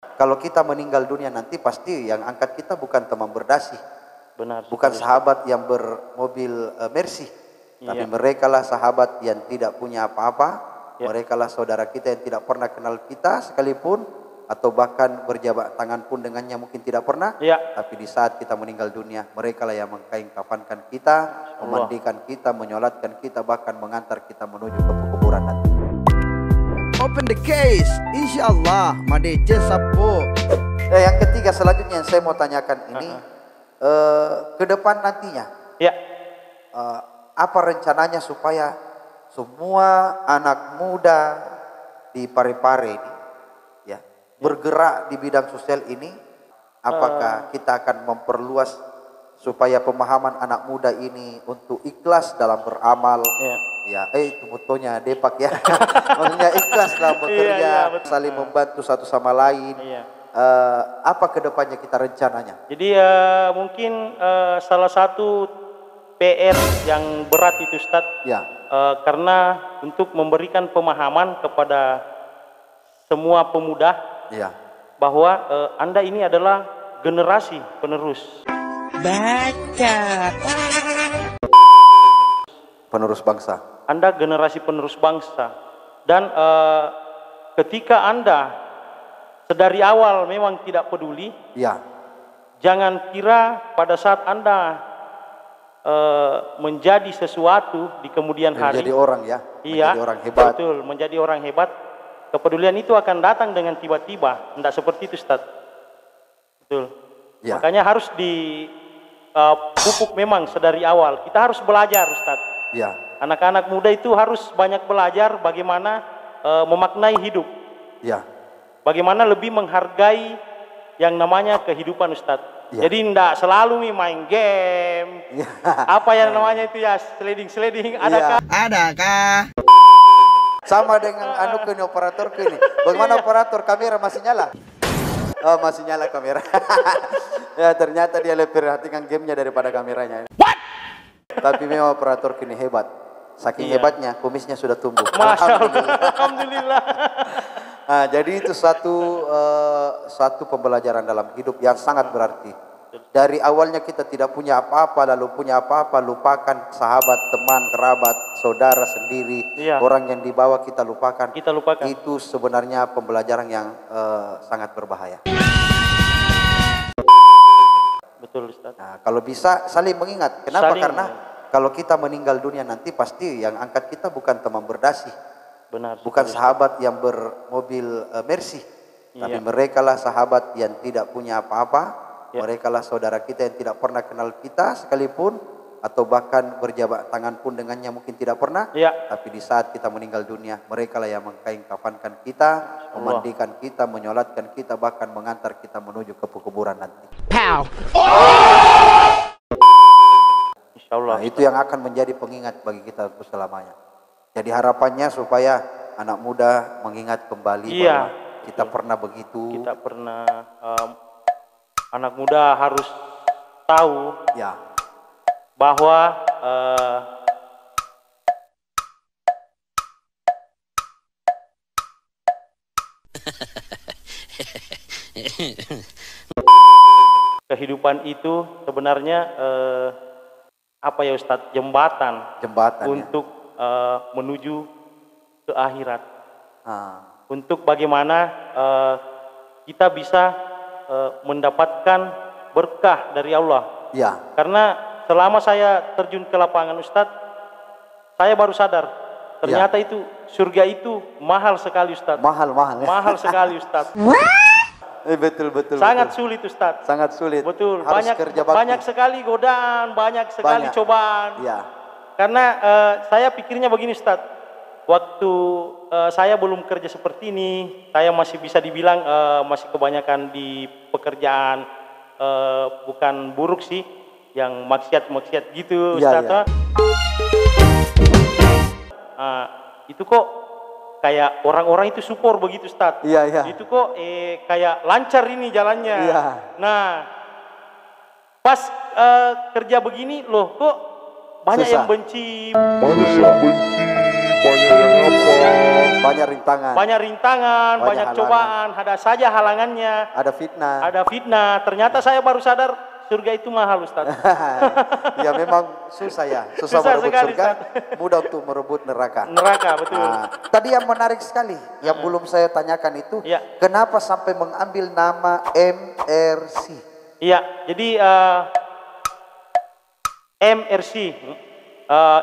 Kalau kita meninggal dunia nanti pasti yang angkat kita bukan teman berdasi, Benar. bukan sahabat yang bermobil Mercy, tapi mereka lah sahabat yang tidak punya apa-apa. Mereka lah saudara kita yang tidak pernah kenal kita sekalipun, atau bahkan berjabat tangan pun dengannya mungkin tidak pernah. Tapi di saat kita meninggal dunia, mereka lah yang mengkain kafankan kita, memandikan kita, menyolatkan kita, bahkan mengantar kita menuju ke kuburan nanti. Open the case, insyaallah Madece Sapo. Yang ketiga selanjutnya yang saya mau tanyakan ini, ke depan nantinya, apa rencananya supaya semua anak muda di Parepare ini, bergerak di bidang sosial ini? Apakah kita akan memperluas supaya pemahaman anak muda ini untuk ikhlas dalam beramal? Itu motonya Depak ya. Maksudnya ikhlas dalam bekerja, saling membantu satu sama lain. Apa kedepannya kita rencananya? Jadi mungkin salah satu PR yang berat itu Ustaz, karena untuk memberikan pemahaman kepada semua pemuda bahwa Anda ini adalah generasi penerus. Penerus bangsa. Anda generasi penerus bangsa. Dan ketika Anda sedari awal memang tidak peduli, jangan kira pada saat Anda menjadi sesuatu di kemudian hari, menjadi orang menjadi orang hebat. Betul, menjadi orang hebat. Kepedulian itu akan datang dengan tiba-tiba, tidak seperti itu Ustaz. Betul. Makanya harus dipupuk memang sedari awal. Kita harus belajar Ustaz. Anak-anak muda itu harus banyak belajar bagaimana memaknai hidup. Bagaimana lebih menghargai yang namanya kehidupan Ustaz. Jadi tidak selalu main game. Apa yang namanya itu sliding. Adakah? Sama dengan operator ini. Bagaimana operator, kamera masih nyala? Oh, masih nyala kamera. Ya ternyata dia lebih perhatikan gamenya daripada kameranya. Tapi memang operator ini hebat. Saking hebatnya kumisnya sudah tumbuh. Masya Allah. Alhamdulillah. Nah, jadi itu satu pembelajaran dalam hidup yang sangat berarti. Dari awalnya kita tidak punya apa-apa, lalu punya apa-apa, lupakan sahabat, teman, kerabat, saudara sendiri, orang yang dibawa kita lupakan. Itu sebenarnya pembelajaran yang sangat berbahaya. Betul Ustaz. Nah, kalau bisa saling mengingat. Kenapa? Karena kalau kita meninggal dunia nanti pasti yang angkat kita bukan teman berdasi. Bukan sahabat yang bermobil Mercy, tapi mereka lah sahabat yang tidak punya apa-apa. Mereka lah saudara kita yang tidak pernah kenal kita sekalipun, atau bahkan berjabat tangan pun dengannya mungkin tidak pernah. Tapi di saat kita meninggal dunia, mereka lah yang mengkain kafankan kita, memandikan kita, menyolatkan kita, bahkan mengantar kita menuju ke kuburan nanti. Insyaallah. Nah, itu yang akan menjadi pengingat bagi kita untuk selamanya. Jadi harapannya supaya anak muda mengingat kembali bahwa kita pernah begitu. Kita pernah, anak muda harus tahu bahwa kehidupan itu sebenarnya apa ya Ustadz, jembatan untuk menuju ke akhirat. Untuk bagaimana kita bisa mendapatkan berkah dari Allah. Karena selama saya terjun ke lapangan Ustadz, saya baru sadar ternyata itu surga itu mahal sekali Ustadz. Mahal sekali Ustadz. Betul. Sangat sulit Ustadz. Sangat sulit. Betul. Harus kerja bakti. Banyak sekali godaan, banyak sekali cobaan. Karena saya pikirnya begini Ustadz, waktu saya belum kerja seperti ini, saya masih bisa dibilang masih kebanyakan di pekerjaan bukan buruk sih, yang maksiat gitu Ustadz. Itu kok kayak orang-orang itu support begitu Ustadz. Itu kok kayak lancar ini jalannya. Nah, pas kerja begini loh kok banyak yang benci, banyak Banyak rintangan. Banyak rintangan, banyak cobaan, ada saja halangannya. Ada fitnah. Ada fitnah. Ternyata saya baru sadar surga itu mahal, Ustaz. Ya memang susah ya. Susah merebut sekali, surga, mudah untuk merebut neraka. Neraka, betul. Tadi yang menarik sekali, yang belum saya tanyakan itu, kenapa sampai mengambil nama MRC? Iya, jadi MRC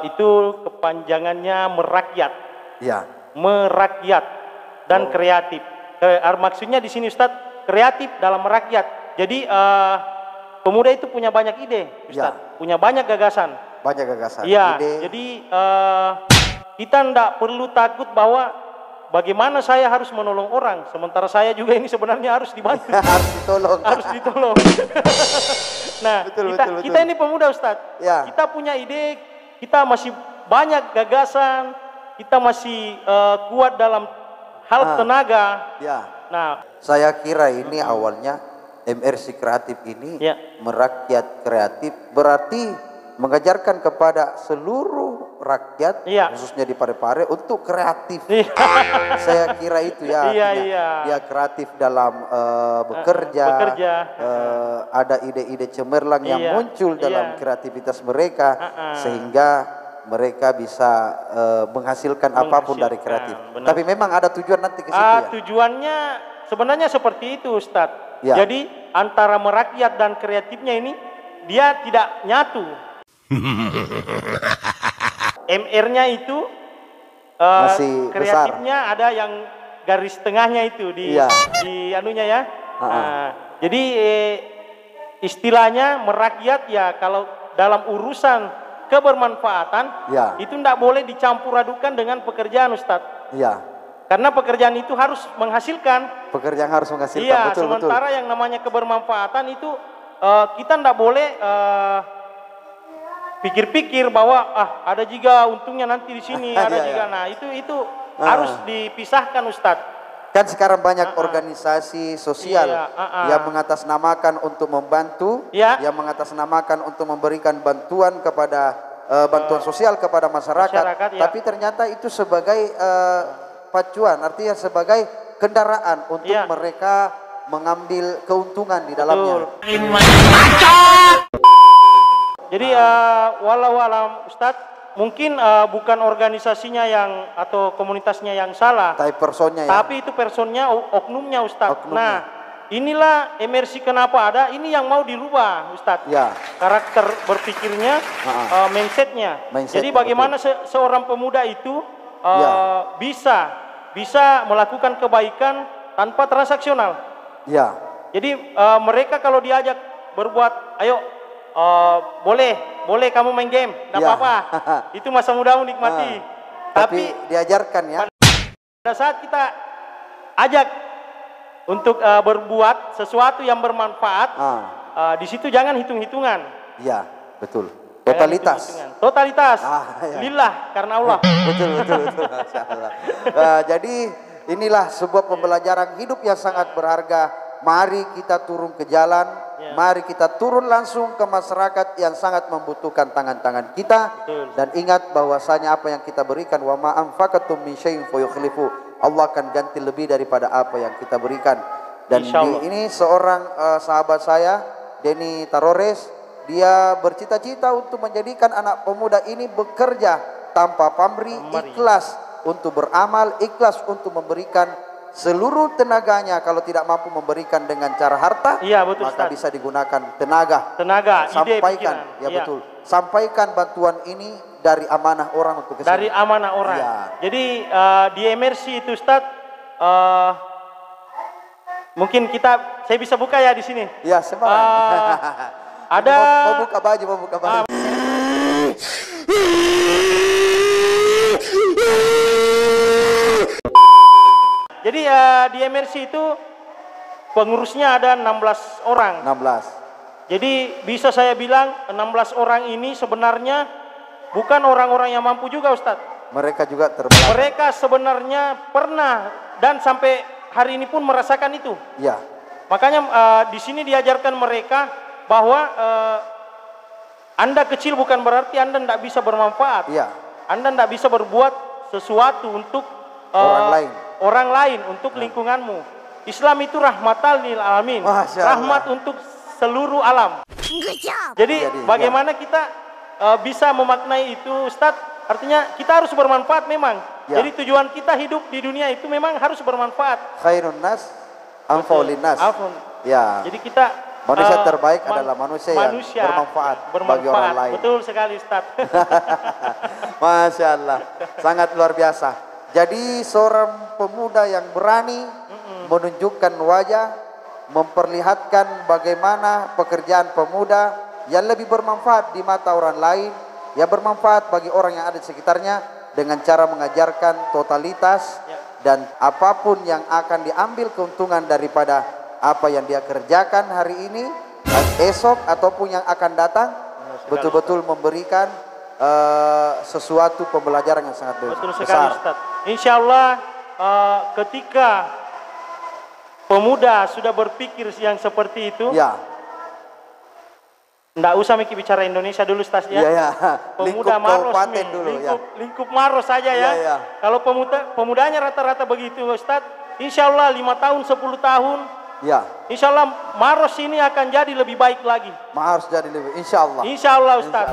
itu kepanjangannya merakyat. Ya. Merakyat dan kreatif. Maksudnya di sini Ustadz, kreatif dalam merakyat. Jadi pemuda itu punya banyak ide, Ustadz, punya banyak gagasan. Banyak gagasan. Iya. Jadi kita tidak perlu takut bahwa bagaimana saya harus menolong orang, sementara saya juga ini sebenarnya harus dibantu. Harus ditolong. Harus ditolong. Nah, kita ini pemuda, Ustadz. Ya. Kita punya ide, kita masih banyak gagasan. Kita masih kuat dalam hal tenaga. Ya. Nah, saya kira ini awalnya MRC kreatif ini merakyat kreatif, berarti mengajarkan kepada seluruh rakyat, khususnya di Parepare untuk kreatif. Saya kira itu ya. Dia kreatif dalam bekerja. Ada ide-ide cemerlang yang muncul dalam kreativitas mereka, sehingga mereka bisa menghasilkan apapun dari kreatif. Benar. Tapi memang ada tujuan nanti ke situ ya? Tujuannya sebenarnya seperti itu, Ustadz. Ya. Jadi antara merakyat dan kreatifnya ini dia tidak nyatu. MR-nya itu masih kreatifnya besar. Ada yang garis tengahnya itu di anunya ya. Jadi istilahnya merakyat ya kalau dalam urusan kebermanfaatan itu tidak boleh dicampur adukan dengan pekerjaan, Ustadz. Iya. Karena pekerjaan itu harus menghasilkan. Pekerjaan harus menghasilkan. Iya. Sementara yang namanya kebermanfaatan itu kita tidak boleh pikir-pikir bahwa ada juga untungnya nanti di sini, ada juga. Nah itu harus dipisahkan, Ustadz. Kan sekarang banyak organisasi sosial yang mengatasnamakan untuk membantu, yang mengatasnamakan untuk memberikan bantuan kepada bantuan sosial kepada masyarakat. Tapi ternyata itu sebagai pacuan, artinya sebagai kendaraan untuk mereka mengambil keuntungan di dalamnya. Jadi walau alam Ustadz, mungkin bukan organisasinya yang atau komunitasnya yang salah, tapi itu personnya, oknumnya, Ustadz. Nah, inilah MRC kenapa ada, ini yang mau dirubah, Ustadz. Karakter berpikirnya, mindsetnya. Jadi bagaimana seorang pemuda itu bisa melakukan kebaikan tanpa transaksional. Jadi mereka kalau diajak berbuat, ayo boleh kamu main game, tidak apa-apa. Itu masa mudamu nikmati. Tapi diajarkan ya. Pada saat kita ajak untuk berbuat sesuatu yang bermanfaat, di situ jangan hitung-hitungan. Iya, betul. Totalitas. Totalitas. Lillah, karena Allah. Betul. Masya Allah. Jadi inilah sebuah pembelajaran hidup yang sangat berharga. Mari kita turun ke jalan, mari kita turun langsung ke masyarakat yang sangat membutuhkan tangan-tangan kita. Dan ingat bahwasanya apa yang kita berikan, wa ma anfaqatum min syai'in fayukhlifu, Allah akan ganti lebih daripada apa yang kita berikan. Dan ini seorang sahabat saya, Denny Tarores, dia bercita-cita untuk menjadikan anak pemuda ini bekerja tanpa pamrih, ikhlas untuk beramal, ikhlas untuk memberikan seluruh tenaganya. Kalau tidak mampu memberikan dengan cara harta, maka bisa digunakan tenaga. Sampaikan, betul. Sampaikan bantuan ini dari amanah orang untuk kesini. Dari amanah orang. Jadi di MRC itu, Ustadz, mungkin saya bisa buka ya di sini. Ya, sembarang. Ada. Mau buka baju. Jadi di MRC itu pengurusnya ada 16 orang. 16. Jadi bisa saya bilang 16 orang ini sebenarnya bukan orang-orang yang mampu juga, Ustadz. Mereka juga terbelakang. Mereka sebenarnya pernah dan sampai hari ini pun merasakan itu. Ya. Makanya di sini diajarkan mereka bahwa Anda kecil bukan berarti Anda tidak bisa bermanfaat. Ya. Anda tidak bisa berbuat sesuatu untuk orang lain, untuk lingkunganmu. Islam itu rahmatan lil alamin, rahmat untuk seluruh alam. Jadi bagaimana kita bisa memaknai itu, Ustadz? Artinya kita harus bermanfaat memang. Jadi tujuan kita hidup di dunia itu memang harus bermanfaat. Khairun nas anfa'ulin nas. Ya. Jadi kita manusia terbaik adalah manusia yang bermanfaat bagi orang lain. Betul sekali, Ustadz. Masya Allah, sangat luar biasa. Jadi seorang pemuda yang berani menunjukkan wajah, memperlihatkan bagaimana pekerjaan pemuda yang lebih bermanfaat di mata orang lain, yang bermanfaat bagi orang yang ada di sekitarnya, dengan cara mengajarkan totalitas dan apapun yang akan diambil keuntungan daripada apa yang dia kerjakan hari ini, esok ataupun yang akan datang, betul-betul memberikan sesuatu pembelajaran yang sangat besar. Insya Allah ketika pemuda sudah berpikir yang seperti itu, nggak usah mikir bicara Indonesia dulu, Ustaz ya. Pemuda Maros dulu, lingkup Maros saja ya. Kalau pemudanya rata-rata begitu, Ustaz, insya Allah 5 tahun, 10 tahun, insya Allah Maros ini akan jadi lebih baik lagi. Maros jadi lebih, insya Allah. Insya Allah, Ustaz.